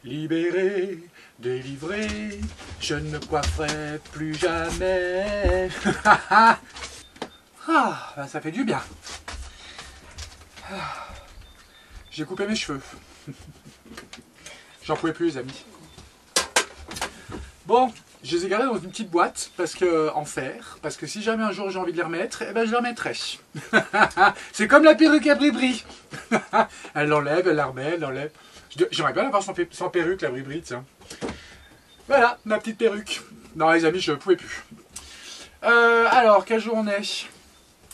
Libéré, délivré, je ne coifferai plus jamais. Ah, ben ça fait du bien. J'ai coupé mes cheveux. J'en pouvais plus, les amis. Bon, je les ai gardés dans une petite boîte parce que, en fer, parce que si jamais un jour j'ai envie de les remettre, eh ben je les remettrai. C'est comme la perruque à Bribri. Elle l'enlève, elle la remet, elle l'enlève. J'aimerais bien l'avoir sans perruque, la Bribri, tiens. Voilà, ma petite perruque. Non, les amis, je ne pouvais plus. Alors, quel jour on est?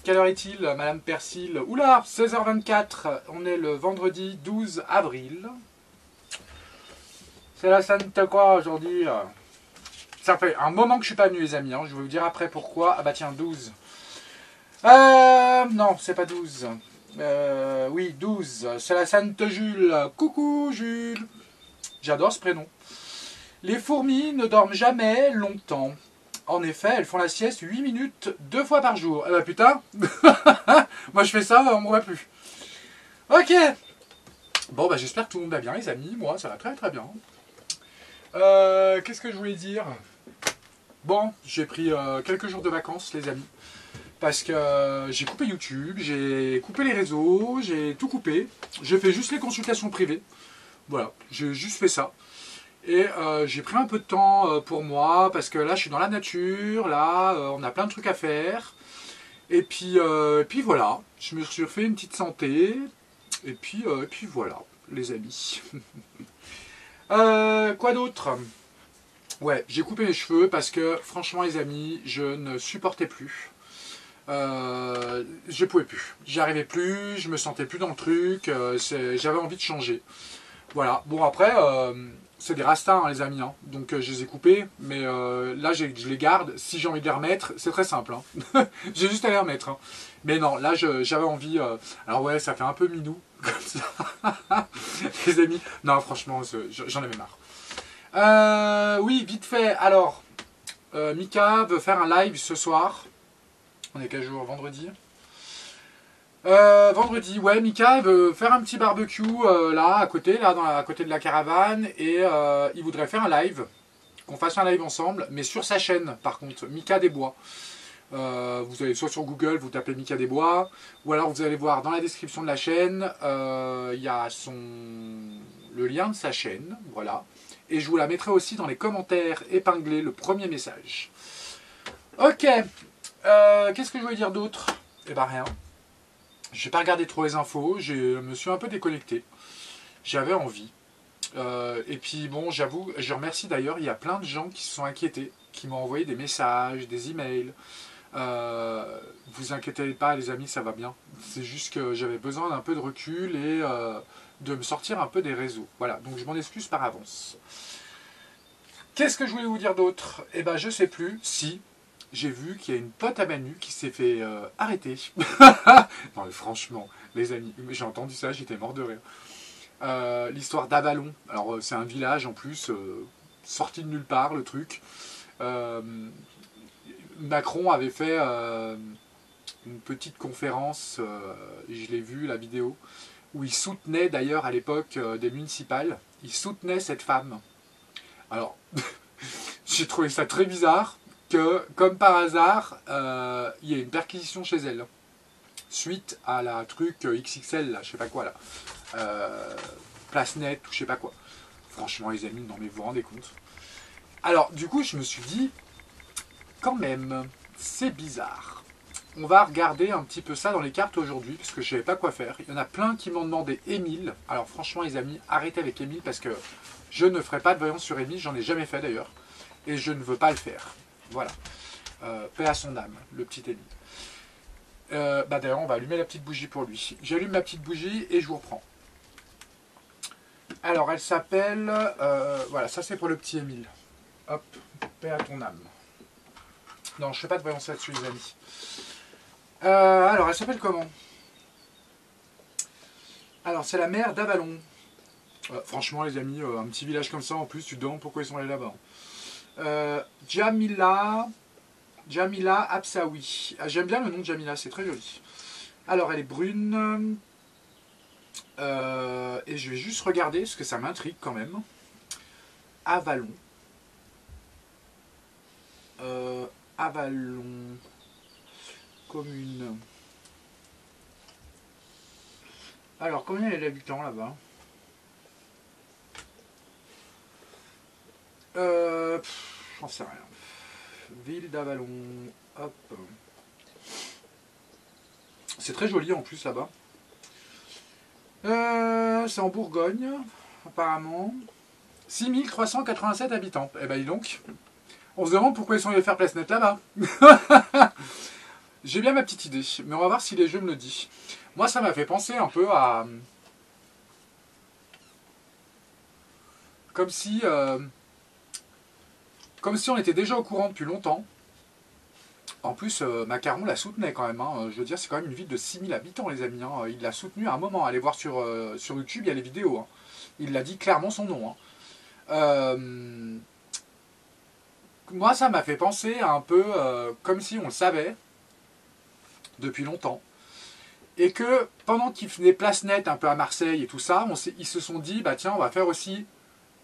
Quelle heure est-il, Madame Persil? Oula, 16h24. On est le vendredi 12 avril. C'est la Sainte quoi aujourd'hui? Ça fait un moment que je suis pas venu, les amis. Hein. Je vais vous dire après pourquoi. Ah bah tiens, 12. Non, c'est pas 12. Oui, 12. C'est la Sainte Jules. Coucou, Jules. J'adore ce prénom. Les fourmis ne dorment jamais longtemps. En effet, elles font la sieste 8 minutes 2 fois par jour. Eh bah putain. Moi je fais ça, on me voit plus. Ok. Bon bah j'espère que tout le monde va bien, les amis. Moi ça va très très bien. Qu'est-ce que je voulais dire? Bon, j'ai pris quelques jours de vacances, les amis. Parce que j'ai coupé YouTube, j'ai coupé les réseaux, j'ai tout coupé. J'ai fait juste les consultations privées. Voilà, j'ai juste fait ça. Et j'ai pris un peu de temps pour moi, parce que là je suis dans la nature, là on a plein de trucs à faire. Et puis voilà, je me suis refait une petite santé. Et puis voilà, les amis. Quoi d'autre? Ouais, j'ai coupé mes cheveux parce que franchement les amis, je ne supportais plus. Je pouvais plus, j'y arrivais plus, je me sentais plus dans le truc, j'avais envie de changer. Voilà, bon après, c'est des rastas hein, les amis, hein. Donc je les ai coupés, mais là je les garde, si j'ai envie de les remettre, c'est très simple. Hein. J'ai juste à les remettre. Hein. Mais non, là j'avais envie, alors ouais, ça fait un peu minou, comme ça, les amis. Non, franchement, j'en avais marre. Oui, vite fait, alors, Mika veut faire un live ce soir. On est quel jour? Vendredi. Vendredi, ouais, Mika veut faire un petit barbecue là, à côté, à côté de la caravane. Et il voudrait faire un live. Qu'on fasse un live ensemble, mais sur sa chaîne, par contre, Mika Desbois. Vous allez soit sur Google, vous tapez Mika Desbois, ou alors vous allez voir dans la description de la chaîne, il y a le lien de sa chaîne, voilà. Et je vous la mettrai aussi dans les commentaires épinglés, le premier message. Ok. Qu'est-ce que je voulais dire d'autre? Eh ben rien. Je n'ai pas regardé trop les infos, je me suis un peu déconnecté. J'avais envie. Et puis bon, j'avoue, je remercie d'ailleurs, il y a plein de gens qui se sont inquiétés, qui m'ont envoyé des messages, des emails. Vous inquiétez pas les amis, ça va bien. C'est juste que j'avais besoin d'un peu de recul et de me sortir un peu des réseaux. Voilà, donc je m'en excuse par avance. Qu'est-ce que je voulais vous dire d'autre? Eh ben je sais plus si... J'ai vu qu'il y a une pote à Manu qui s'est fait arrêter. Non mais franchement, les amis, j'ai entendu ça, j'étais mort de rire. L'histoire d'Avalon. Alors c'est un village en plus, sorti de nulle part le truc. Macron avait fait une petite conférence, je l'ai vu la vidéo, où il soutenait d'ailleurs à l'époque des municipales, il soutenait cette femme. Alors, j'ai trouvé ça très bizarre. Que, comme par hasard, il y a une perquisition chez elle. Suite à la truc XXL, là, je sais pas quoi, là. Place Net, ou je sais pas quoi. Franchement, les amis, non mais vous vous rendez compte. Alors, du coup, je me suis dit, quand même, c'est bizarre. On va regarder un petit peu ça dans les cartes aujourd'hui, parce que je savais pas quoi faire. Il y en a plein qui m'ont demandé Émile. Alors, franchement, les amis, arrêtez avec Émile, parce que je ne ferai pas de voyance sur Émile, j'en ai jamais fait d'ailleurs. Et je ne veux pas le faire. Voilà. Paix à son âme, le petit Émile. Bah d'ailleurs, on va allumer la petite bougie pour lui. J'allume ma petite bougie et je vous reprends. Alors, elle s'appelle... voilà, ça c'est pour le petit Émile. Hop, paix à ton âme. Non, je fais pas de voyance là-dessus, les amis. Alors, elle s'appelle comment? Alors, c'est la mère d'Avalon. Franchement, les amis, un petit village comme ça, en plus, tu te demandes pourquoi ils sont allés là-bas. Jamila Absaoui. Ah, j'aime bien le nom de Jamila, c'est très joli. Alors, elle est brune. Et je vais juste regarder, parce que ça m'intrigue quand même. Avalon. Avalon. Commune. Alors, combien il y a d'habitants là-bas? J'en sais rien. Ville d'Avalon. Hop. C'est très joli en plus là-bas. C'est en Bourgogne, apparemment. 6387 habitants. Eh ben, dis donc. On se demande pourquoi ils sont allés faire place nette là-bas. J'ai bien ma petite idée, mais on va voir si les jeux me le disent. Moi, ça m'a fait penser un peu à... Comme si on était déjà au courant depuis longtemps. En plus, Macaron la soutenait quand même. Hein. Je veux dire, c'est quand même une ville de 6000 habitants, les amis. Hein. Il l'a soutenu à un moment. Allez voir sur YouTube, il y a les vidéos. Hein. Il l'a dit clairement son nom. Hein. Moi, ça m'a fait penser un peu comme si on le savait depuis longtemps. Et que pendant qu'ils faisaient place nette un peu à Marseille et tout ça, ils se sont dit, bah tiens, on va faire aussi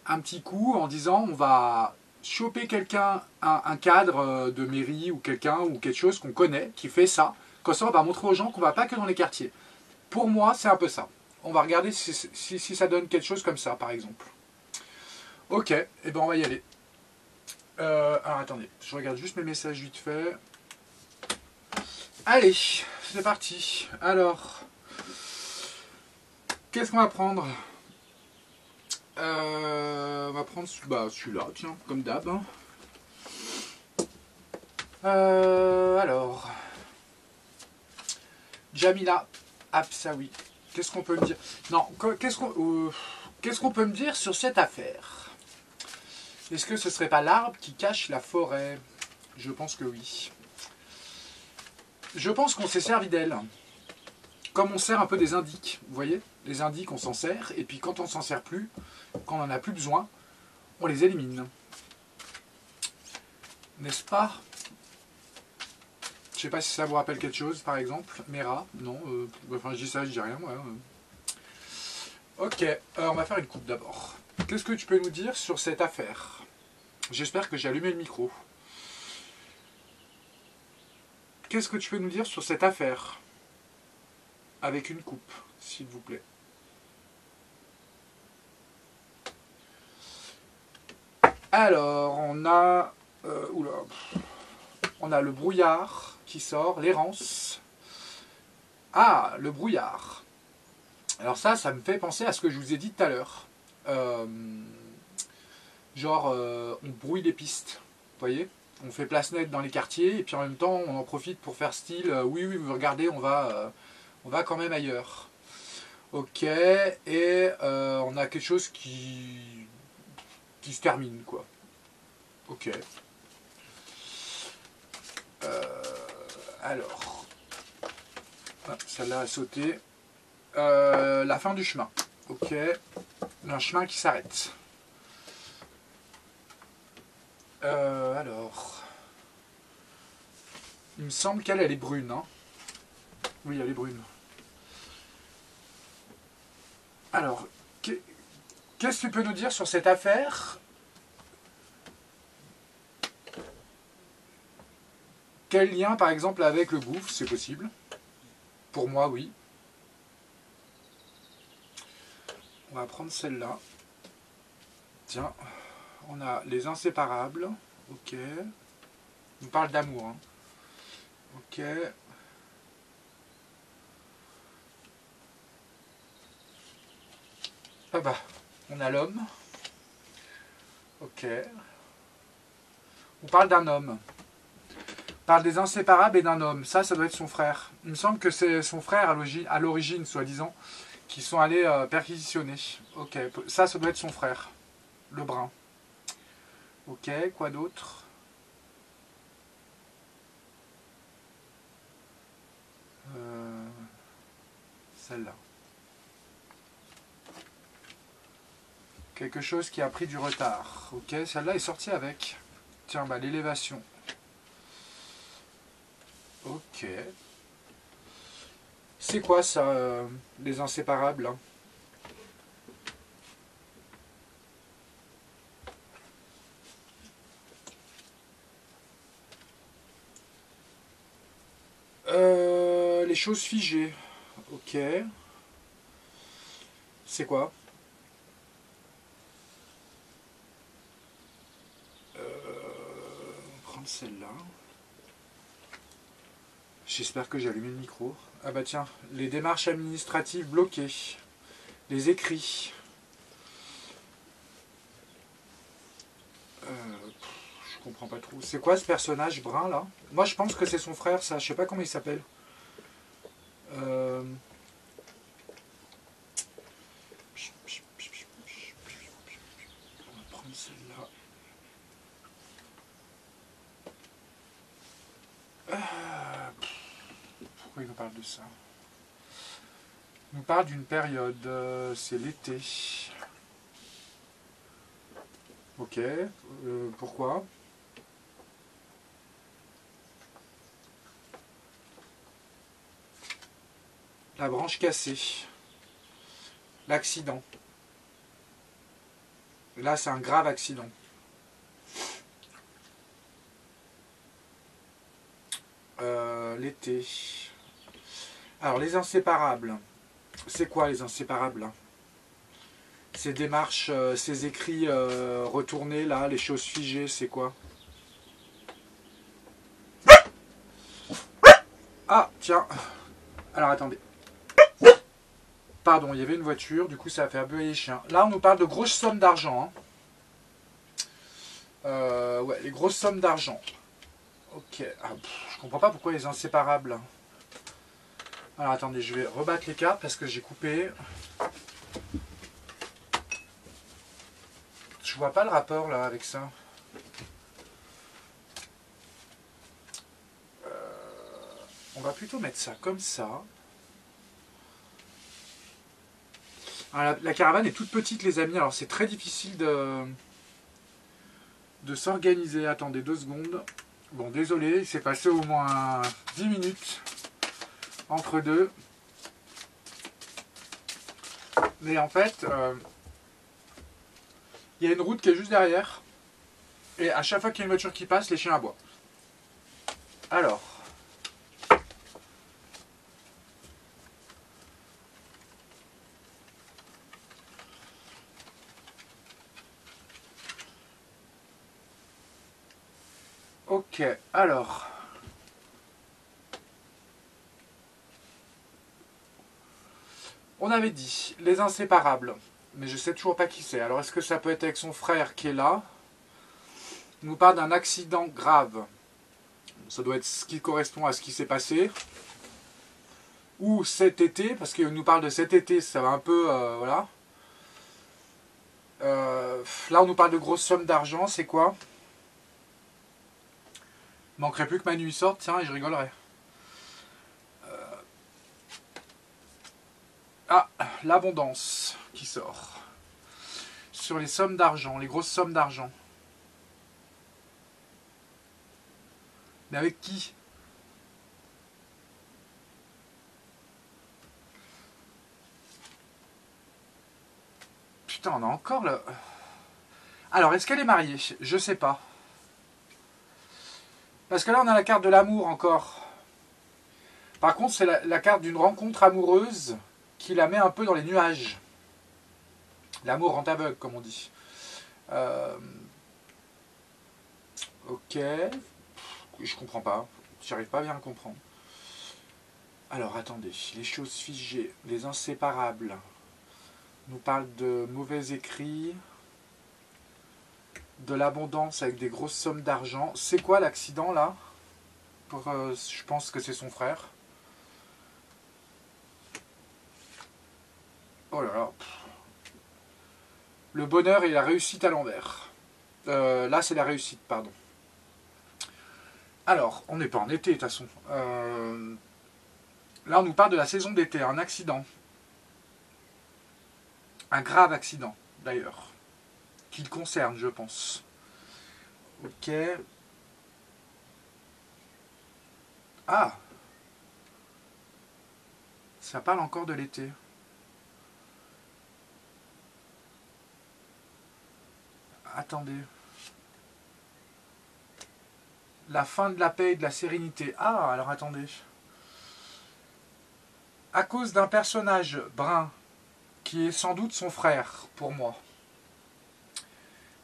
un petit coup en disant, on va choper quelqu'un, un cadre de mairie ou quelqu'un ou quelque chose qu'on connaît, qui fait ça. Comme ça, on va montrer aux gens qu'on ne va pas que dans les quartiers. Pour moi, c'est un peu ça. On va regarder si ça donne quelque chose comme ça, par exemple. Ok, et ben on va y aller. Alors attendez, je regarde juste mes messages vite fait. Allez, c'est parti. Alors, qu'est-ce qu'on va prendre? On va prendre celui-là, tiens, comme d'hab. Alors, Jamila Absaoui. Qu'est-ce qu'on peut me dire? Non, qu'est-ce qu'on peut me dire sur cette affaire? Est-ce que ce serait pas l'arbre qui cache la forêt? Je pense que oui. Je pense qu'on s'est servi d'elle. Comme on sert un peu des indices, vous voyez? Les indices, on s'en sert, et puis quand on s'en sert plus, quand on n'en a plus besoin, on les élimine. N'est-ce pas? Je sais pas si ça vous rappelle quelque chose, par exemple. Mera, non. Enfin, je dis ça, je dis rien, moi. Ok, on va faire une coupe d'abord. Qu'est-ce que tu peux nous dire sur cette affaire? J'espère que j'ai allumé le micro. Qu'est-ce que tu peux nous dire sur cette affaire? Avec une coupe, s'il vous plaît. Alors, on a... on a le brouillard qui sort, l'errance. Ah, le brouillard. Alors ça me fait penser à ce que je vous ai dit tout à l'heure. On brouille les pistes, vous voyez? On fait place nette dans les quartiers, et puis en même temps, on en profite pour faire style, oui, regardez, on va quand même ailleurs. Ok, et on a quelque chose qui se termine, quoi. Ok. Alors, celle-là a sauté. La fin du chemin. Ok. Un chemin qui s'arrête. Alors. Il me semble qu'elle est brune. Hein. Oui, elle est brune. Alors, qu'est-ce que tu peux nous dire sur cette affaire? Quel lien, par exemple, avec le gouffre, c'est possible? Pour moi, oui. On va prendre celle-là. Tiens, on a les inséparables. Ok. On parle d'amour. Hein. Ok. Ah bah, on a l'homme. Ok. On parle d'un homme. On parle des inséparables et d'un homme. Ça doit être son frère. Il me semble que c'est son frère à l'origine, soi-disant, qui sont allés perquisitionner. Ok, ça doit être son frère. Le brun. Ok, quoi d'autre? Celle-là. Quelque chose qui a pris du retard. Ok, celle-là est sortie avec. Tiens, bah l'élévation. Ok. C'est quoi ça, les inséparables hein? les choses figées. Ok. C'est quoi? On va prendre celle-là. J'espère que j'ai allumé le micro. Ah bah tiens, les démarches administratives bloquées. Les écrits. Je comprends pas trop. C'est quoi ce personnage brun là? Moi je pense que c'est son frère ça. Je sais pas comment il s'appelle. On va prendre celle-là. Pourquoi il nous parle de ça? Il nous parle d'une période. C'est l'été. Ok. Pourquoi? La branche cassée. L'accident. Là, c'est un grave accident. L'été. Alors, les inséparables. C'est quoi les inséparables? Ces démarches, ces écrits retournés, là, les choses figées, c'est quoi? Ah, tiens. Alors, attendez. Pardon, il y avait une voiture, du coup ça a fait aboyer les chiens. Là, on nous parle de grosses sommes d'argent. Hein. Ouais, les grosses sommes d'argent. Ok. Ah, je comprends pas pourquoi les inséparables. Alors, attendez, je vais rebattre les cartes parce que j'ai coupé. Je vois pas le rapport, là, avec ça. On va plutôt mettre ça comme ça. Alors, la caravane est toute petite, les amis. Alors, c'est très difficile de s'organiser. Attendez 2 secondes. Bon, désolé, il s'est passé au moins 10 minutes entre deux. Mais en fait, il y a une route qui est juste derrière. Et à chaque fois qu'il y a une voiture qui passe, les chiens aboient. Alors. Ok, alors. On avait dit les inséparables. Mais je sais toujours pas qui c'est. Alors est-ce que ça peut être avec son frère qui est là? Il nous parle d'un accident grave. Ça doit être ce qui correspond à ce qui s'est passé. Ou cet été, parce qu'il nous parle de cet été, ça va un peu... voilà. Là on nous parle de grosses sommes d'argent, c'est quoi? Il manquerait plus que ma nuit sorte, tiens, et je rigolerais. Ah, l'abondance qui sort. Sur les sommes d'argent, les grosses sommes d'argent. Mais avec qui? Putain, on a encore le... Alors, est-ce qu'elle est mariée? Je sais pas. Parce que là, on a la carte de l'amour encore. Par contre, c'est la carte d'une rencontre amoureuse qui la met un peu dans les nuages. L'amour rend aveugle, comme on dit. Ok. Je comprends pas. J'arrive pas bien à comprendre. Alors, attendez. Les choses figées, les inséparables. On nous parle de mauvais écrits, de l'abondance avec des grosses sommes d'argent. C'est quoi l'accident, là? Je pense que c'est son frère. Oh là là. Le bonheur et la réussite à l'envers. Là, c'est la réussite, pardon. Alors, on n'est pas en été, de toute façon. Là, on nous parle de la saison d'été, un accident. Un grave accident, d'ailleurs. Qui le concerne, je pense. Ok. Ah! Ça parle encore de l'été. Attendez. La fin de la paix et de la sérénité. Ah, alors attendez. À cause d'un personnage brun, qui est sans doute son frère, pour moi.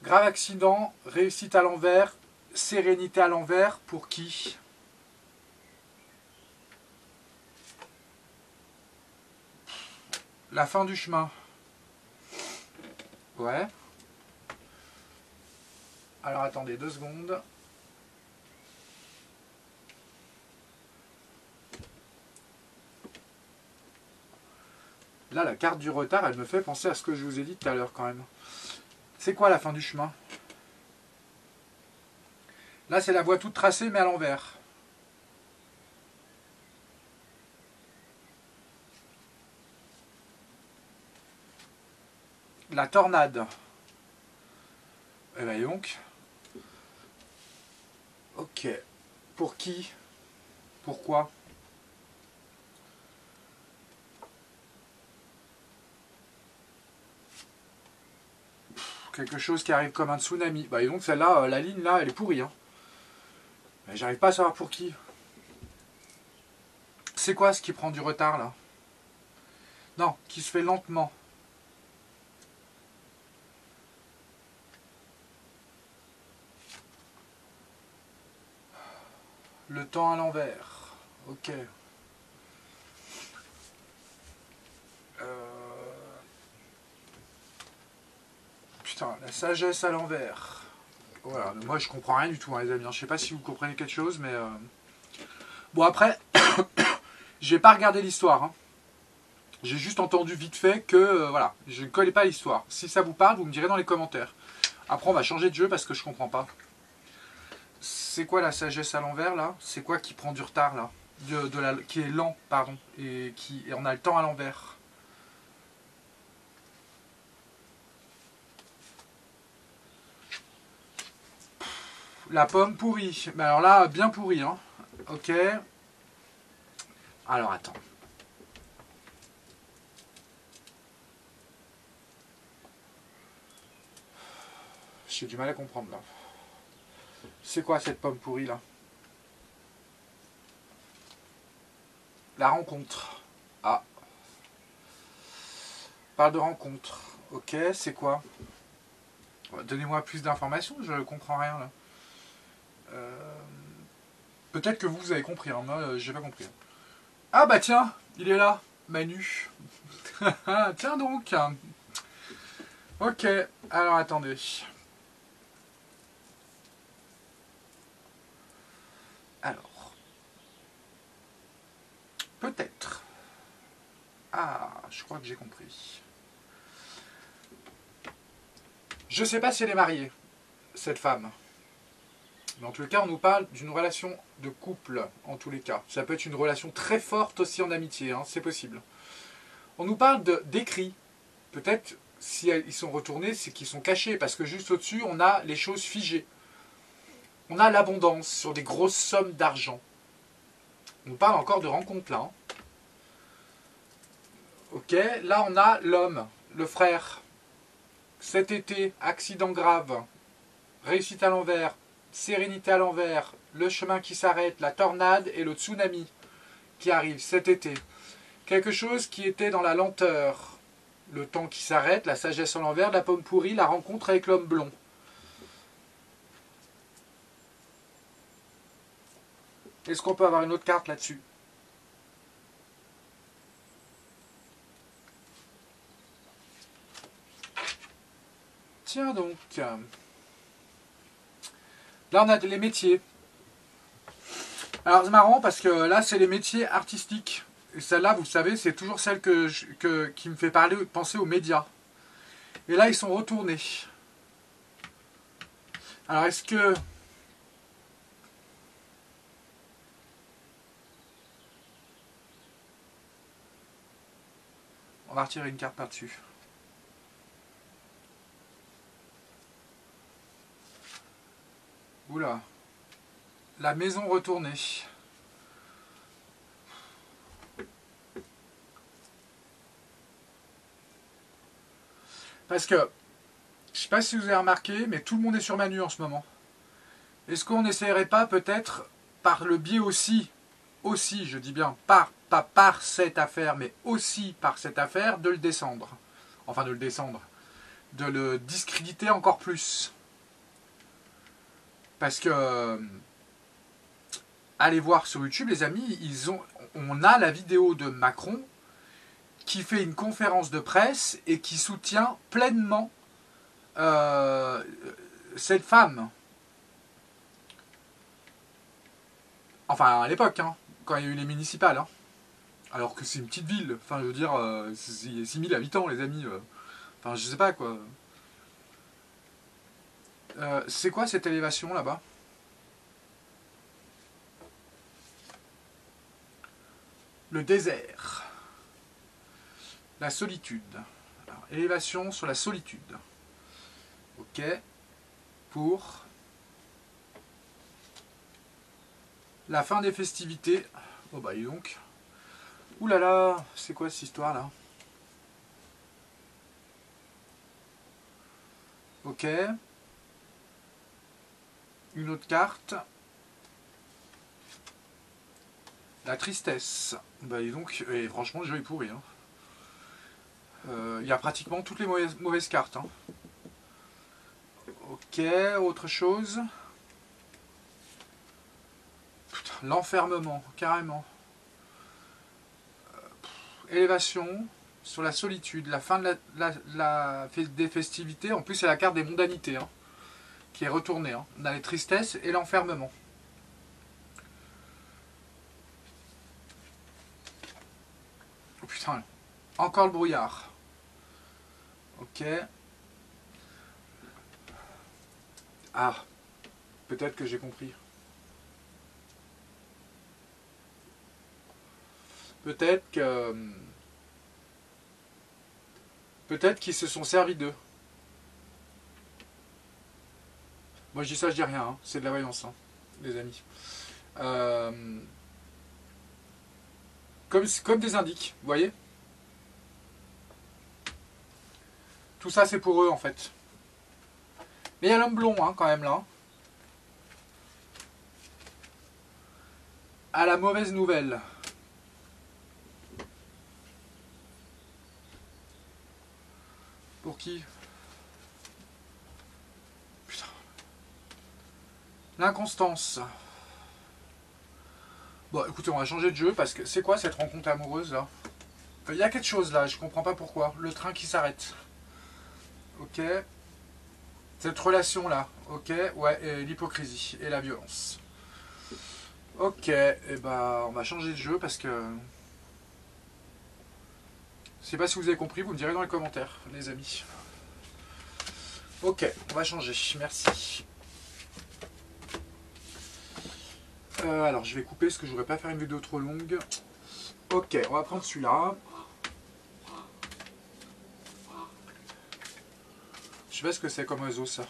Grave accident, réussite à l'envers, sérénité à l'envers, pour qui? La fin du chemin. Ouais. Alors attendez 2 secondes. Là, la carte du retard, elle me fait penser à ce que je vous ai dit tout à l'heure quand même. C'est quoi la fin du chemin? Là, c'est la voie toute tracée, mais à l'envers. La tornade. Eh bien donc. Ok. Pour qui? Pourquoi? Quelque chose qui arrive comme un tsunami. Bah et donc celle-là, la ligne là, elle est pourrie. Hein. Mais j'arrive pas à savoir pour qui. C'est quoi ce qui prend du retard là? Non, qui se fait lentement. Le temps à l'envers. Ok. Putain, la sagesse à l'envers. Voilà, moi je comprends rien du tout, hein, les amis. Je sais pas si vous comprenez quelque chose, mais... Bon, après, j'ai pas regardé l'histoire. Hein. J'ai juste entendu vite fait que, voilà, je ne connais pas l'histoire. Si ça vous parle, vous me direz dans les commentaires. Après, on va changer de jeu parce que je comprends pas. C'est quoi la sagesse à l'envers, là? C'est quoi qui prend du retard, là? Qui est lent, pardon, et on a le temps à l'envers. La pomme pourrie. Mais alors là, bien pourrie, hein. Ok. Alors, attends. J'ai du mal à comprendre, là. C'est quoi cette pomme pourrie, là? La rencontre. Ah. Parle de rencontre. Ok, c'est quoi? Donnez-moi plus d'informations, je ne comprends rien, là. Peut-être que vous avez compris, hein. Moi, j'ai pas compris. Ah bah tiens, il est là, Manu. Tiens donc. Ok, alors attendez. Alors. Peut-être. Ah, je crois que j'ai compris. Je sais pas si elle est mariée, cette femme. Mais en tous les cas, on nous parle d'une relation de couple, en tous les cas. Ça peut être une relation très forte aussi en amitié, hein, c'est possible. On nous parle d'écrits. Peut-être, si ils sont retournés, c'est qu'ils sont cachés, parce que juste au-dessus, on a les choses figées. On a l'abondance sur des grosses sommes d'argent. On nous parle encore de rencontres, là. Hein. Ok, là on a l'homme, le frère. Cet été, accident grave, réussite à l'envers, sérénité à l'envers, le chemin qui s'arrête, la tornade et le tsunami qui arrive cet été. Quelque chose qui était dans la lenteur, le temps qui s'arrête, la sagesse à l'envers, la pomme pourrie, la rencontre avec l'homme blond. Est-ce qu'on peut avoir une autre carte là-dessus? Tiens donc. Là on a les métiers. Alors c'est marrant parce que là c'est les métiers artistiques. Et celle-là, vous savez, c'est toujours celle qui me fait penser aux médias. Et là ils sont retournés. Alors est-ce que... On va retirer une carte par-dessus. Oula. La maison retournée. Parce que, je ne sais pas si vous avez remarqué, mais tout le monde est sur Manu en ce moment. Est-ce qu'on n'essayerait pas peut-être, par le biais aussi, je dis bien, pas par cette affaire, mais aussi par cette affaire, de le descendre. Enfin, de le descendre. De le discréditer encore plus. Parce que... allez voir sur YouTube, les amis, on a la vidéo de Macron qui fait une conférence de presse et qui soutient pleinement cette femme. Enfin, à l'époque, hein, quand il y a eu les municipales. Hein. Alors que c'est une petite ville. Enfin, je veux dire, il y a 6000 habitants, les amis. Enfin, je sais pas, quoi. C'est quoi cette élévation, là-bas? Le désert. La solitude. Alors, élévation sur la solitude. Ok. Pour la fin des festivités. Oh bah, dis donc. Ouh là là, c'est quoi cette histoire-là? Ok. Une autre carte. La tristesse. Bah, dis donc, et franchement, le jeu est pourri. Hein. Il y a pratiquement toutes les mauvaises cartes. Hein. Ok, autre chose. L'enfermement, carrément. Élévation sur la solitude, la fin de des festivités. En plus, c'est la carte des mondanités hein, qui est retournée. Hein. On a les tristesses et l'enfermement. Oh putain, encore le brouillard. Ok. Ah, peut-être que j'ai compris. Peut-être que... peut-être qu'ils se sont servis d'eux. Moi je dis ça, je dis rien. Hein. C'est de la voyance, hein, les amis. Comme des indices, vous voyez? Tout ça c'est pour eux en fait. Mais il y a l'homme blond hein, quand même là. À la mauvaise nouvelle. Pour qui? Putain. L'inconstance. Bon écoutez, on va changer de jeu parce que c'est quoi cette rencontre amoureuse là? Il y a quelque chose là, je comprends pas pourquoi. Le train qui s'arrête. Ok. Cette relation là. Ok. Ouais, l'hypocrisie et la violence. Ok. Et bah on va changer de jeu parce que... je sais pas si vous avez compris, vous me direz dans les commentaires, les amis. Ok, on va changer. Merci. Alors je vais couper parce que je voudrais pas faire une vidéo trop longue. Ok, on va prendre celui-là. Je sais pas ce que c'est comme oiseau ça.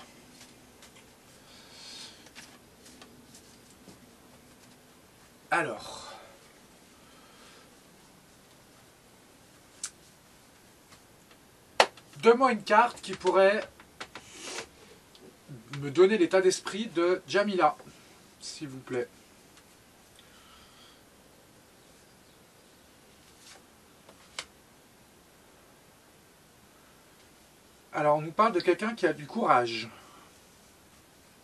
Alors. Donne-moi une carte qui pourrait me donner l'état d'esprit de Jamila, s'il vous plaît. Alors on nous parle de quelqu'un qui a du courage.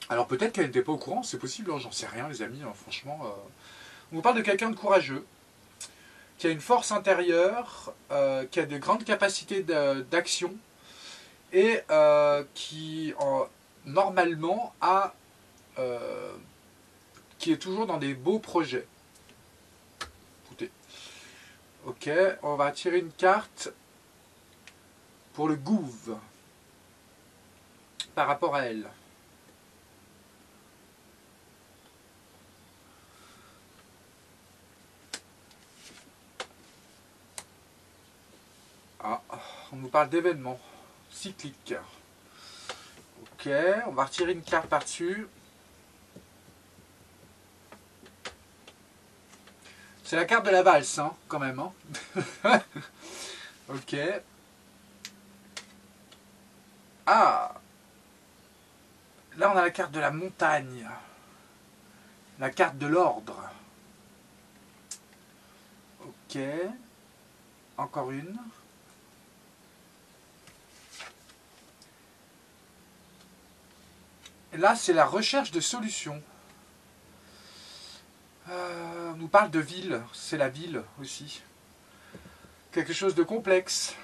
Alors peut-être qu'elle n'était pas au courant, c'est possible, hein, j'en sais rien les amis, hein, franchement. On nous parle de quelqu'un de courageux, qui a une force intérieure, qui a de grandes capacités d'action, et qui normalement qui est toujours dans des beaux projets. Écoutez. Ok, on va tirer une carte pour le Gouv par rapport à elle. Ah, on nous parle d'événements cycliques. Ok, on va retirer une carte par-dessus. C'est la carte de la valse, hein, quand même. Hein. Ok. Ah, là on a la carte de la montagne. La carte de l'ordre. Ok. Ok. Encore une. Et là, c'est la recherche de solutions. On nous parle de ville. C'est la ville aussi. Quelque chose de complexe.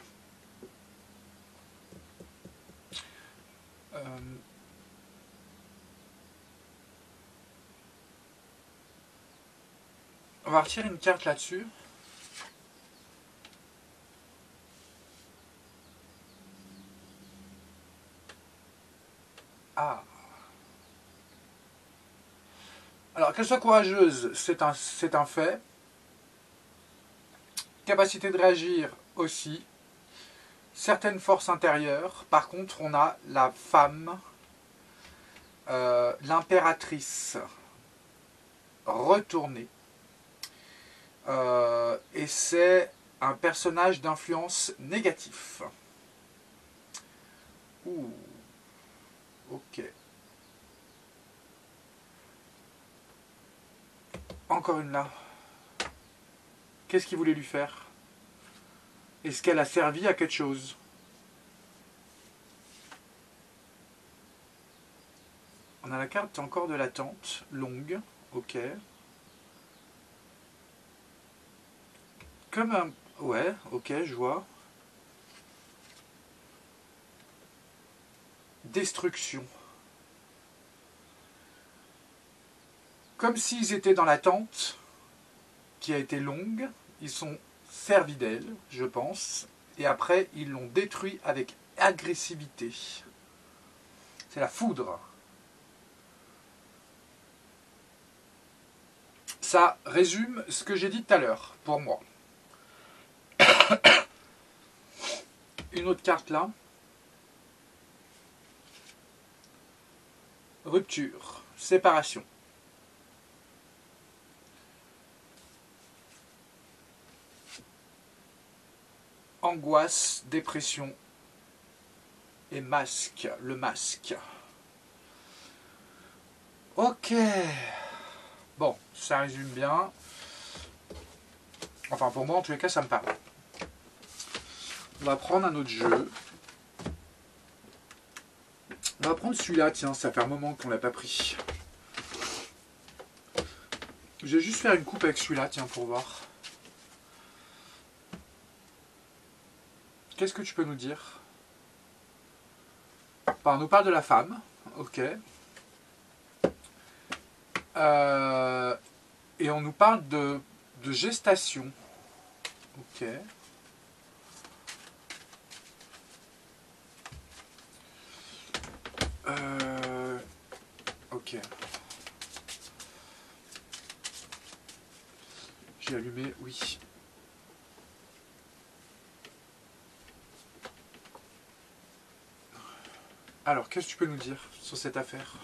On va retirer une carte là-dessus. Ah. Alors, qu'elle soit courageuse, c'est un fait. Capacité de réagir aussi. Certaines forces intérieures. Par contre, on a la femme, l'impératrice retournée. Et c'est un personnage d'influence négatif. Ouh. Ok. Encore une là. Qu'est-ce qu'il voulait lui faire? Est-ce qu'elle a servi à quelque chose? On a la carte encore de l'attente, longue, ok. Comme un... Ouais, ok, je vois. Destruction. Comme s'ils étaient dans l'attente, qui a été longue, ils sont servis d'elle, je pense, et après ils l'ont détruit avec agressivité. C'est la foudre. Ça résume ce que j'ai dit tout à l'heure, pour moi. Une autre carte là. Rupture, séparation. Angoisse, dépression et masque, le masque. Ok. Bon, ça résume bien. Enfin, pour moi, en tous les cas, ça me parle. On va prendre un autre jeu. On va prendre celui-là, tiens, ça fait un moment qu'on l'a pas pris. Je vais juste faire une coupe avec celui-là, tiens, pour voir. Qu'est-ce que tu peux nous dire? On nous parle de la femme, ok. Et on nous parle de gestation, ok. Ok. J'ai allumé, oui. Alors, qu'est-ce que tu peux nous dire sur cette affaire?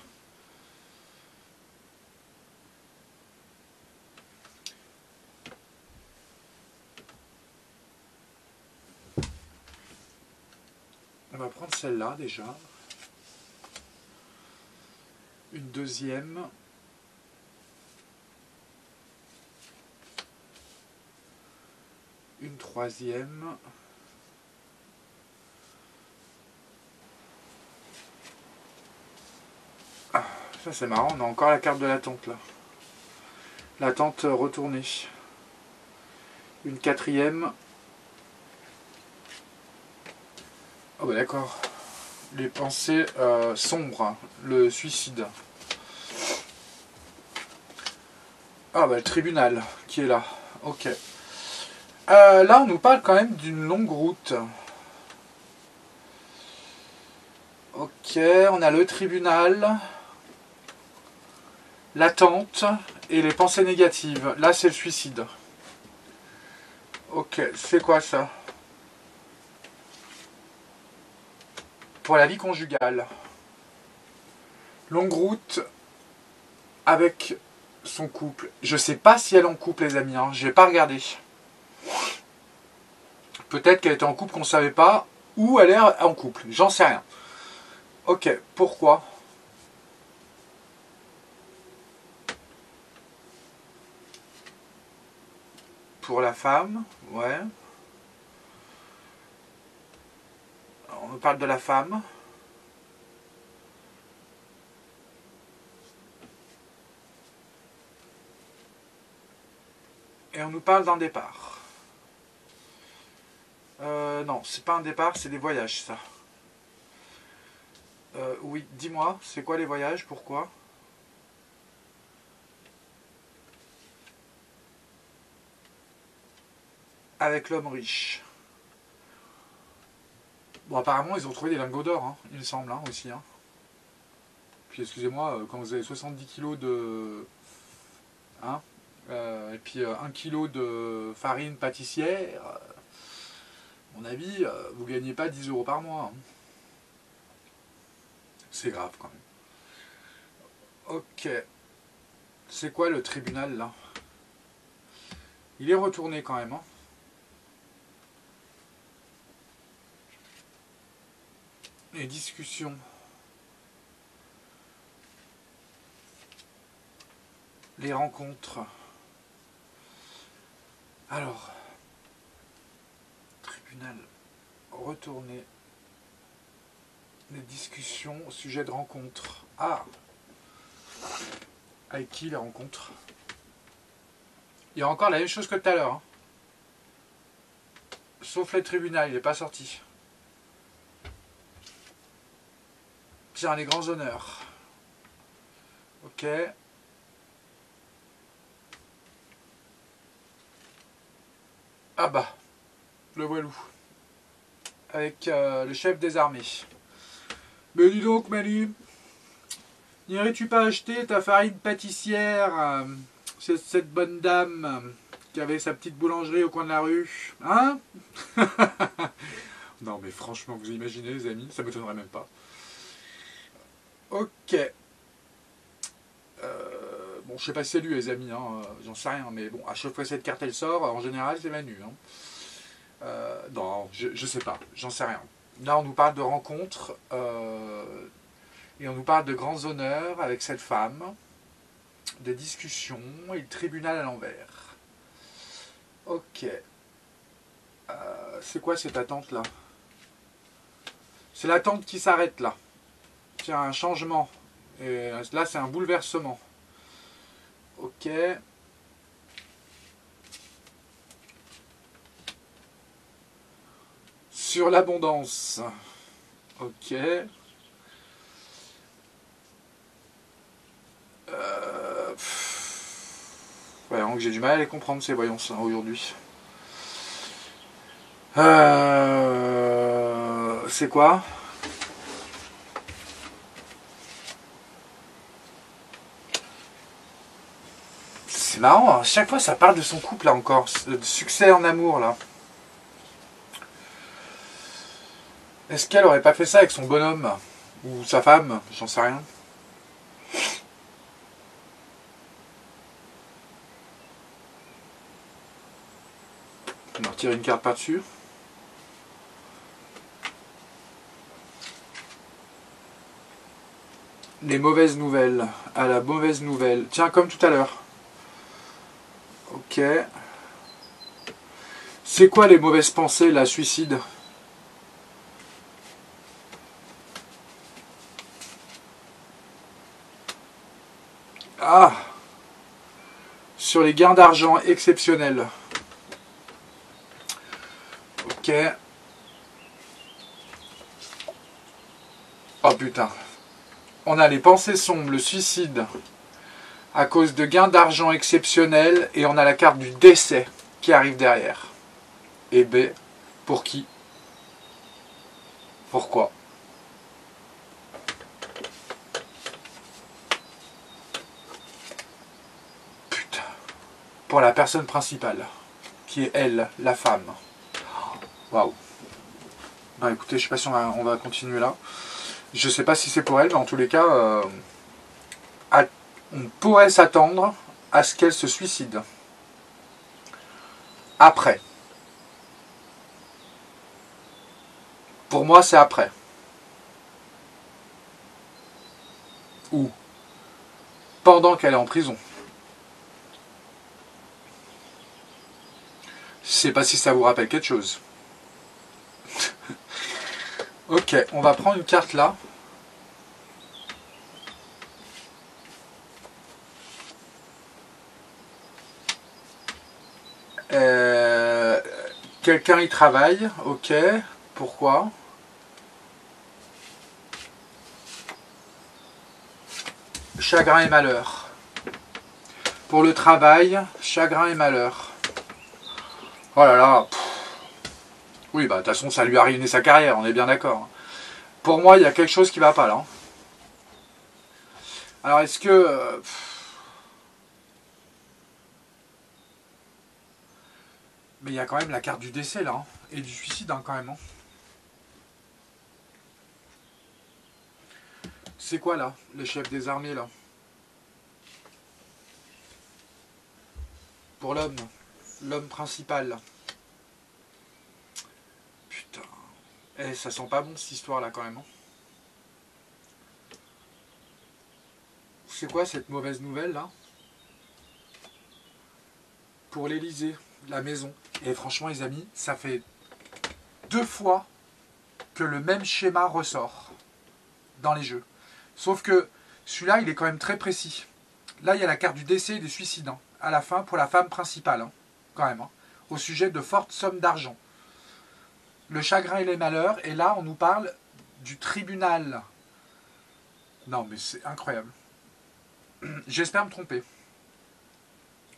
On va prendre celle-là déjà. Une deuxième. Une troisième. Ah, ça c'est marrant, on a encore la carte de l'attente là. L'attente retournée. Une quatrième. Oh bah d'accord. Les pensées sombres, le suicide. Ah bah le tribunal qui est là. Ok. Là on nous parle quand même d'une longue route. Ok, on a le tribunal, l'attente et les pensées négatives. Là c'est le suicide. Ok, c'est quoi ça? Pour la vie conjugale. Longue route avec son couple. Je sais pas si elle est en couple les amis, hein. J'ai pas regardé. Peut-être qu'elle était en couple qu'on ne savait pas, ou elle est en couple, j'en sais rien. Ok, pourquoi? pour la femme, ouais. On nous parle de la femme. Et on nous parle d'un départ. Non, c'est pas un départ, c'est des voyages, ça. Oui, dis-moi, c'est quoi les voyages, pourquoi? Avec l'homme riche. Bon, apparemment, ils ont trouvé des lingots d'or, hein, il me semble, hein, aussi. Hein. Puis, excusez-moi, quand vous avez 70 kilos de... Hein, et puis 1 kilo de farine pâtissière, à mon avis, vous ne gagnez pas 10 € par mois. Hein. C'est grave, quand même. Ok. C'est quoi le tribunal, là? Il est retourné, quand même, hein. Les discussions. Les rencontres. Alors, tribunal retourné. Les discussions au sujet de rencontres. Ah! Avec qui les rencontres? Il y a encore la même chose que tout à l'heure. Hein. Sauf le tribunal, il n'est pas sorti. Tiens, les grands honneurs. Ok. Ah bah, le voilou. Avec le chef des armées. Mais dis donc, Manu, n'irais-tu pas acheter ta farine pâtissière chez cette bonne dame qui avait sa petite boulangerie au coin de la rue? Hein? Non, mais franchement, vous imaginez, les amis, ça ne m'étonnerait même pas. Ok. Bon, je sais pas si c'est lui, les amis, hein, j'en sais rien, mais bon, à chaque fois que cette carte elle sort, en général, c'est Manu. Hein. Non, je sais pas, j'en sais rien. Là, on nous parle de rencontres, et on nous parle de grands honneurs avec cette femme, de discussions, et le tribunal à l'envers. Ok. C'est quoi cette attente-là? C'est l'attente qui s'arrête, là. C'est un changement. Et là, c'est un bouleversement. Ok. Sur l'abondance. Ok. Ouais, donc j'ai du mal à les comprendre ces voyances hein, aujourd'hui. C'est quoi? C'est marrant, à chaque fois ça parle de son couple là encore, de succès en amour là. Est-ce qu'elle aurait pas fait ça avec son bonhomme? Ou sa femme? J'en sais rien. On va retirer une carte par-dessus. Les mauvaises nouvelles. À la mauvaise nouvelle. Tiens, comme tout à l'heure. Ok. C'est quoi les mauvaises pensées, la suicide? Ah! Sur les gains d'argent exceptionnels. Ok. Oh putain. On a les pensées sombres, le suicide, à cause de gains d'argent exceptionnels, et on a la carte du décès qui arrive derrière. Et B, pour qui? Pourquoi? Putain. Pour la personne principale, qui est elle, la femme. Waouh. Bah écoutez, je sais pas si on va continuer là. Je sais pas si c'est pour elle, mais en tous les cas, on pourrait s'attendre à ce qu'elle se suicide. Après. Pour moi, c'est après. Ou pendant qu'elle est en prison. sais pas si ça vous rappelle quelque chose. Ok, on va prendre une carte là. Quelqu'un y travaille, ok. Pourquoi? Chagrin et malheur. Pour le travail, chagrin et malheur. Oh là là. Oui, bah de toute façon, ça lui a ruiné sa carrière, on est bien d'accord. Pour moi, il y a quelque chose qui va pas là. Alors, est-ce que... mais il y a quand même la carte du décès là, hein, et du suicide hein, quand même. Hein. C'est quoi là, le chef des armées là? Pour l'homme principal. Là. Putain. Eh, ça sent pas bon cette histoire là quand même. Hein. C'est quoi cette mauvaise nouvelle là? Pour l'Elysée, la maison. Et franchement les amis, ça fait 2 fois que le même schéma ressort dans les jeux. Sauf que celui-là, il est quand même très précis. Là, il y a la carte du décès et du suicide. Hein, à la fin, pour la femme principale. Hein, quand même. Hein, au sujet de fortes sommes d'argent. Le chagrin et les malheurs. Et là, on nous parle du tribunal. Non, mais c'est incroyable. J'espère me tromper.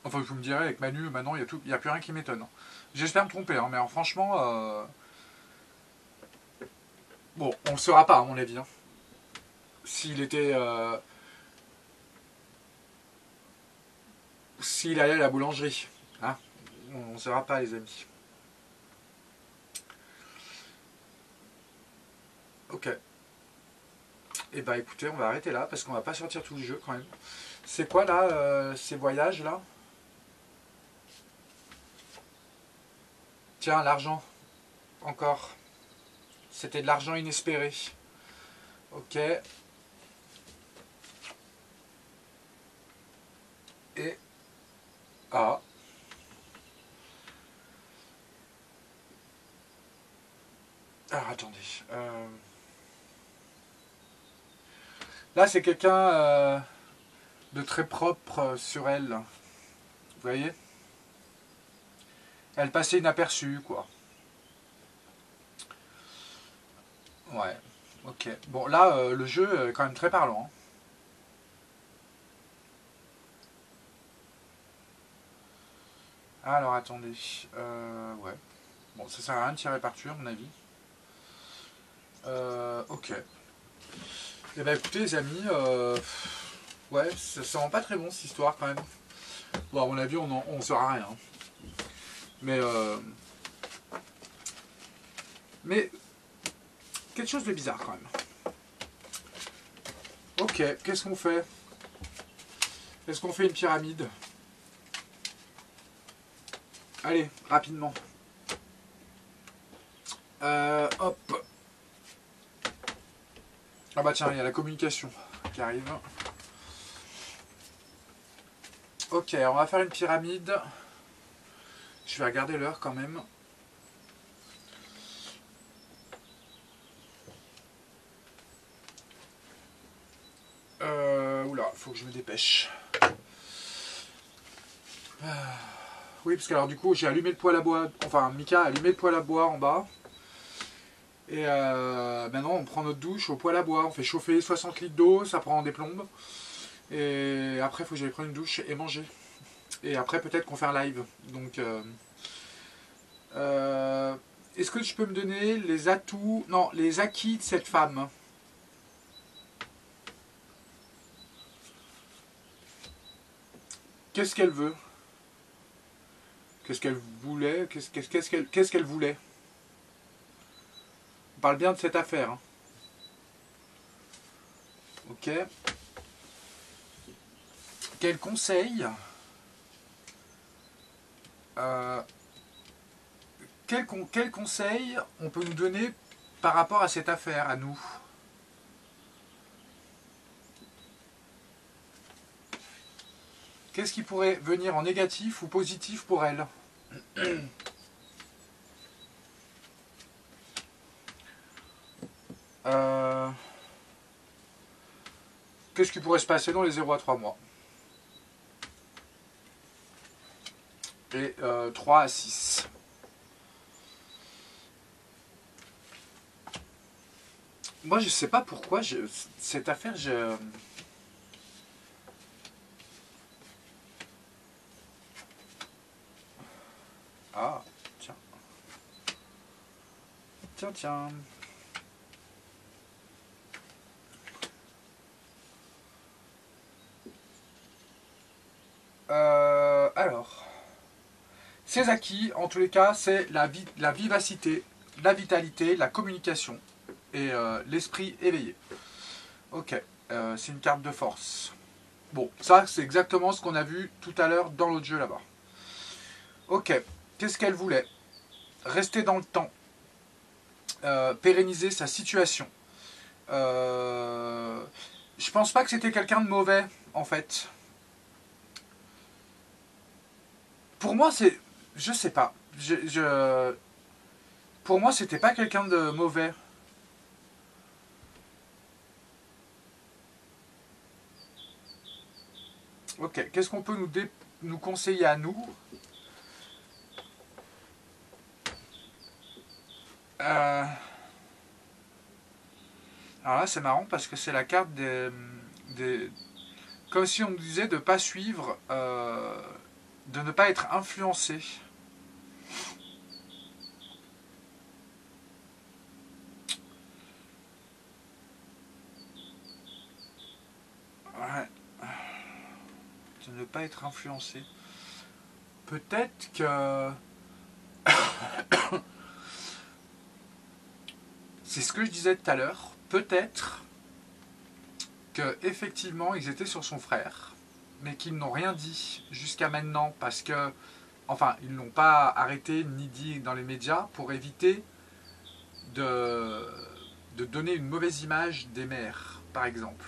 Enfin, vous me direz, avec Manu, maintenant, il n'y a plus rien qui m'étonne. Hein. J'espère me tromper. Hein, mais alors, franchement... bon, on ne le saura pas, à mon avis. Hein. S'il était... s'il allait à la boulangerie. Hein, on ne saura pas, les amis. Ok. Et bah écoutez, on va arrêter là, parce qu'on va pas sortir tout le jeu, quand même. C'est quoi, là, ces voyages, là? Tiens, l'argent. Encore. C'était de l'argent inespéré. Ok. Et... ah. Alors, attendez. Là, c'est quelqu'un de très propre sur elle. Vous voyez? Elle passait inaperçue, quoi. Ouais. Ok. Bon, là, le jeu est quand même très parlant. Hein. Alors, attendez. Ouais. Bon, ça sert à rien de tirer par-dessus, à mon avis. Ok. Eh ben écoutez les amis, ouais, ça rend pas très bon cette histoire quand même. Bon à mon avis on saura rien. Mais quelque chose de bizarre quand même. Ok, qu'est-ce qu'on fait? Est-ce qu'on fait une pyramide? Allez, rapidement. Hop. Ah bah tiens, il y a la communication qui arrive. Ok, on va faire une pyramide. Je vais regarder l'heure quand même. Oula, faut que je me dépêche. Oui, parce que alors du coup, j'ai allumé le poêle à bois. Enfin, Mika a allumé le poêle à bois en bas. Et maintenant, on prend notre douche au poêle à bois. On fait chauffer 60 litres d'eau, ça prend des plombes. Et après, il faut que j'aille prendre une douche et manger. Et après, peut-être qu'on fait un live. Donc, est-ce que tu peux me donner les atouts, non, les acquis de cette femme? Qu'est-ce qu'elle veut? Qu'est-ce qu'elle voulait? Qu'est-ce qu'elle voulait? On parle bien de cette affaire. Hein. Ok. Quel conseil quel conseil on peut nous donner par rapport à cette affaire, à nous? Qu'est-ce qui pourrait venir en négatif ou positif pour elle? qu'est-ce qui pourrait se passer dans les 0 à 3 mois? Et 3 à 6. Moi, je sais pas pourquoi cette affaire, Ah, tiens. Tiens, tiens. Alors, ces acquis, en tous les cas, c'est la vivacité, la vitalité, la communication et l'esprit éveillé. Ok, c'est une carte de force. Bon, ça, c'est exactement ce qu'on a vu tout à l'heure dans l'autre jeu là-bas. Ok, qu'est-ce qu'elle voulait? Rester dans le temps, pérenniser sa situation. Je pense pas que c'était quelqu'un de mauvais, en fait. Pour moi, c'est... Je sais pas. Pour moi, c'était pas quelqu'un de mauvais. Ok, qu'est-ce qu'on peut nous conseiller à nous? Alors là, c'est marrant parce que c'est la carte des... Comme si on nous disait de ne pas suivre, de ne pas être influencé. Ouais. De ne pas être influencé. Peut-être que... C'est ce que je disais tout à l'heure. Peut-être que effectivement ils étaient sur son frère, mais qu'ils n'ont rien dit jusqu'à maintenant parce que, enfin, ils ne l'ont pas arrêté ni dit dans les médias pour éviter de, de donner une mauvaise image des mères, par exemple.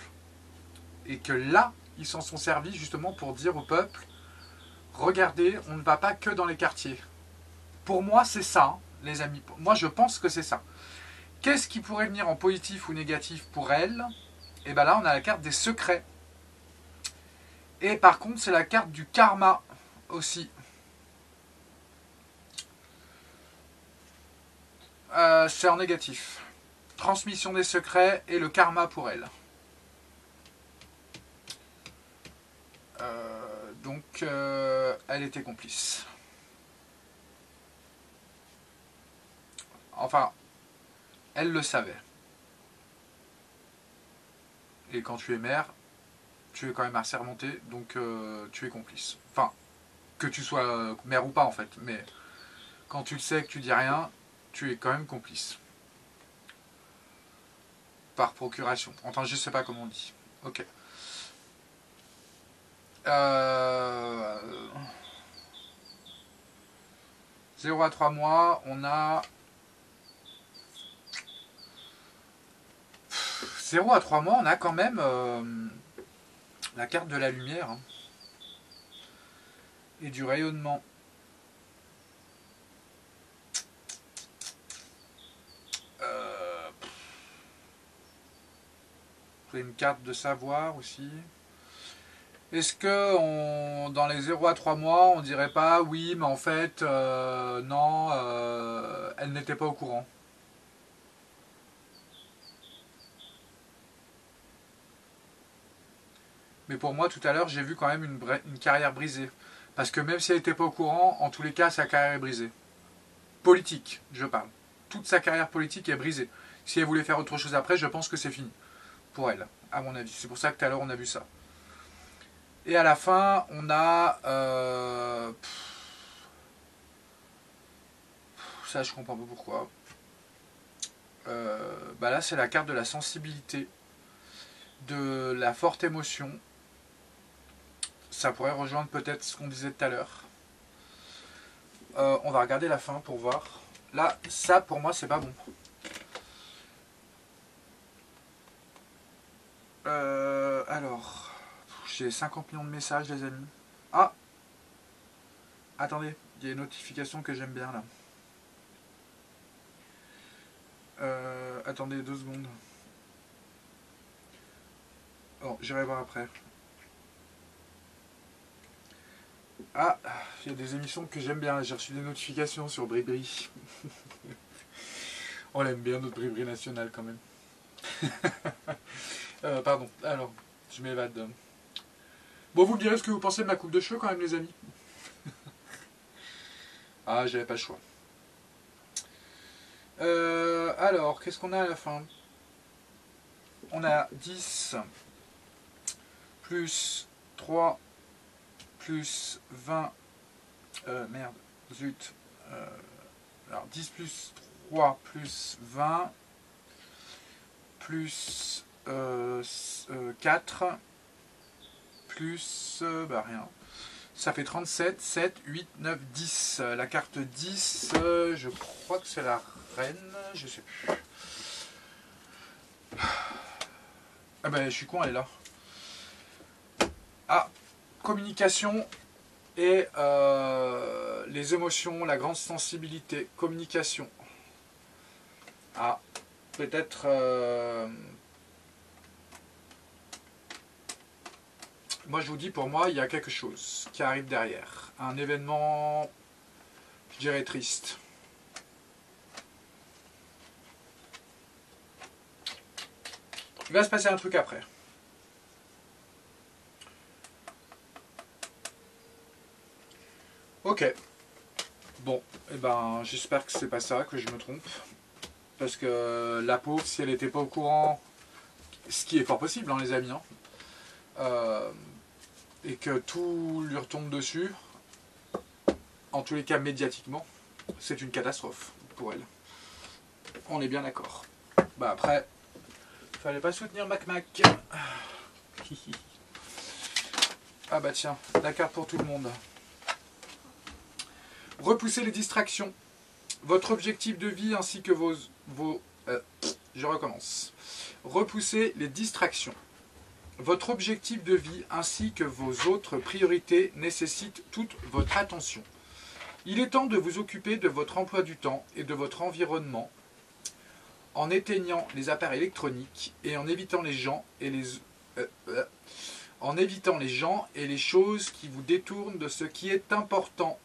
Et que là, ils s'en sont servis justement pour dire au peuple, regardez, on ne va pas que dans les quartiers. Pour moi, c'est ça, hein, les amis. Moi, je pense que c'est ça. Qu'est-ce qui pourrait venir en positif ou négatif pour elle? Et bien là, on a la carte des secrets. Et par contre, c'est la carte du karma aussi. C'est en négatif. Transmission des secrets et le karma pour elle. Donc, elle était complice. Enfin, elle le savait. Et quand tu es mère, tu es quand même assermenté, donc tu es complice. Enfin, que tu sois mère ou pas en fait, mais quand tu le sais que tu dis rien, tu es quand même complice. Par procuration. Enfin, je sais pas comment on dit. Ok. Euh... 0 à 3 mois, on a 0 à 3 mois, on a quand même la carte de la lumière, hein, et du rayonnement. C'est une carte de savoir aussi. Est-ce que dans les 0 à 3 mois, on dirait pas oui, mais en fait, non, elle n'était pas au courant? Mais pour moi, tout à l'heure, j'ai vu quand même une carrière brisée. Parce que même si elle n'était pas au courant, en tous les cas, sa carrière est brisée. Politique, je parle. Toute sa carrière politique est brisée. Si elle voulait faire autre chose après, je pense que c'est fini. Pour elle, à mon avis. C'est pour ça que tout à l'heure, on a vu ça. Et à la fin, on a... ça, je comprends pas pourquoi. Bah là, c'est la carte de la sensibilité, de la forte émotion. Ça pourrait rejoindre peut-être ce qu'on disait tout à l'heure. On va regarder la fin pour voir. Là, ça, pour moi, c'est pas bon. Alors, j'ai 50 millions de messages, les amis. Ah, attendez, il y a une notification que j'aime bien là. Attendez 2 secondes. Bon, j'irai voir après. Ah, il y a des émissions que j'aime bien. J'ai reçu des notifications sur Bribri. On l'aime bien, notre Bribri national quand même. Pardon, alors, je m'évade. Bon, vous me direz ce que vous pensez de ma coupe de cheveux quand même, les amis. Ah, j'avais pas le choix. Alors, qu'est-ce qu'on a à la fin? On a 10 plus 3 plus 20. Merde, zut. Alors, 10 plus 3 plus 20 plus 4 plus bah rien. Ça fait 37, 7, 8, 9, 10. La carte 10, je crois que c'est la reine, je sais plus. Ah ben je suis con, elle est là. Ah, communication et les émotions, la grande sensibilité. Communication. Ah, peut-être... moi je vous dis, pour moi, il y a quelque chose qui arrive derrière. Un événement, je dirais, triste. Il va se passer un truc après. Ok. Bon, eh ben, j'espère que c'est pas ça, que je me trompe. Parce que la pauvre, si elle n'était pas au courant, ce qui est fort possible, hein, les amis, hein, et que tout lui retombe dessus, en tous les cas médiatiquement, c'est une catastrophe pour elle. On est bien d'accord. Bah après, fallait pas soutenir Mac. Ah bah tiens, la carte pour tout le monde. Repoussez les distractions. Votre objectif de vie ainsi que je recommence. Repoussez les distractions. Votre objectif de vie ainsi que vos autres priorités nécessitent toute votre attention. Il est temps de vous occuper de votre emploi du temps et de votre environnement en éteignant les appareils électroniques et en évitant les gens et les choses qui vous détournent de ce qui est important.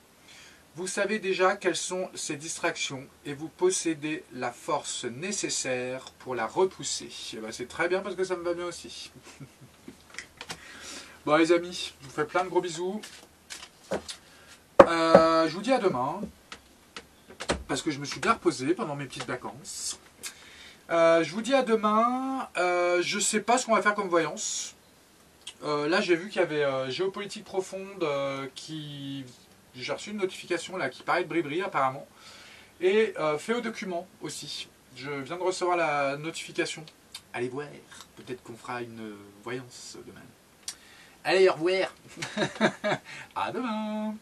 Vous savez déjà quelles sont ces distractions et vous possédez la force nécessaire pour la repousser. Et ben c'est très bien parce que ça me va bien aussi. Bon les amis, je vous fais plein de gros bisous. Je vous dis à demain. Parce que je me suis bien reposé pendant mes petites vacances. Je vous dis à demain. Je sais pas ce qu'on va faire comme voyance. Là j'ai vu qu'il y avait Géopolitique Profonde qui... J'ai reçu une notification là qui paraît de Bribri apparemment. Et fait au document aussi. Je viens de recevoir la notification. Allez voir. Peut-être qu'on fera une voyance demain. Allez, au revoir. À demain.